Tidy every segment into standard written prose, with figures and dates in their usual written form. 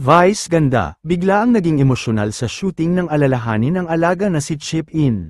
Vice ganda, bigla ang naging emosyonal sa shooting ng alalahanin ng alaga na si Chip In.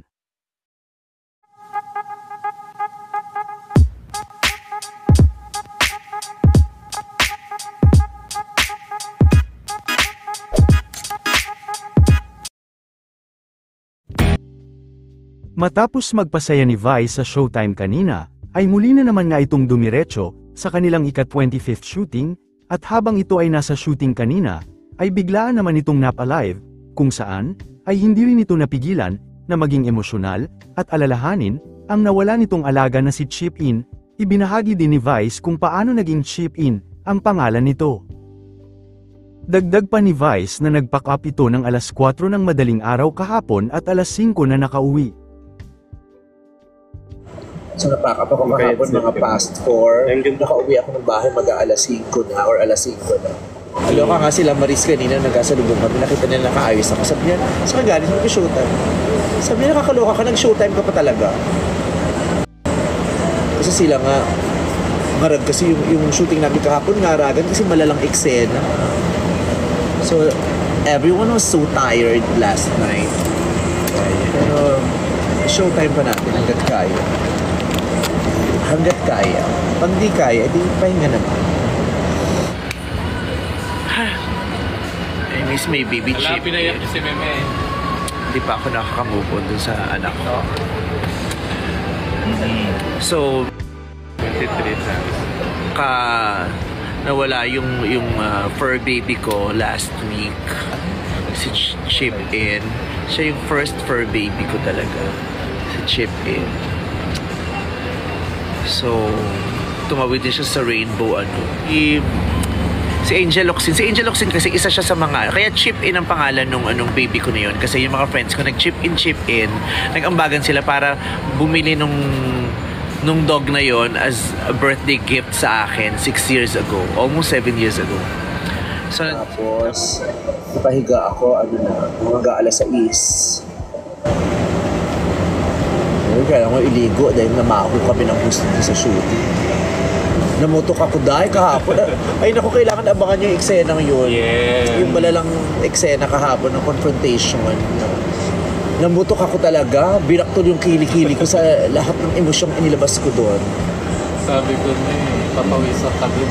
Matapos magpasaya ni Vice sa Showtime kanina, ay muli na naman nga itong dumiretso sa kanilang ika-25th shooting, at habang ito ay nasa shooting kanina, ay biglaan naman itong nap-alive, kung saan, ay hindi rin ito napigilan na maging emosyonal at alalahanin ang nawala nitong alaga na si Chip In. Ibinahagi din ni Vice kung paano naging Chip In ang pangalan nito. Dagdag pa ni Vice na nag-pack up ito ng alas 4 ng madaling araw kahapon at alas 5 na nakauwi. So napack up ako kahapon mga past 4. Nakauwi ako ng bahay mag-aalas 5 na or alas 5 na. Aloka nga sila Maris kanina, nagkasalubong kami, nakita nila nakaayos ako. Sabi niya, saan ka galing? Sabi niya, showtime. Sabi niya, nakakaloka ka, nag-showtime ka pa talaga. Kasi sila nga, ngarag kasi yung shooting namin kahapon, ngaragan kasi malalang eksena. So, everyone was so tired last night. Pero, showtime pa natin hanggat kaya. Hanggat kaya. Pag di kaya, di pahinga naman. I miss my baby Chip. Wala, pinayak niya si Meme. Hindi pa ako nakaka-move on dun sa anak ko. So, 23 times. nawala yung fur baby ko last week. Si Chip In. Siya yung first fur baby ko talaga. Si Chip In. So, tumawid din siya sa rainbow si Angel Locsin. Si Angel Locsin kasi isa siya sa mga, kaya Chip In ang pangalan nung baby ko na yun. Kasi yung mga friends ko nag-chip in, nag-ambagan sila para bumili nung dog na yon as a birthday gift sa akin 6 years ago. Almost 7 years ago. So, tapos, napahiga ako, mga alas 6. Kaya lang iligo dahil namaho kami ng gusto sa shooting. Namutok ako dahil kahapon. Ay naku, kailangan abangan yung eksenang yun. Yeah. Yung malalang eksena kahapon ng confrontation. Namutok ako talaga. Binaktol yung kili-kili ko sa lahat ng emosyong inilabas ko doon. Sabi ko na papawisan ka dun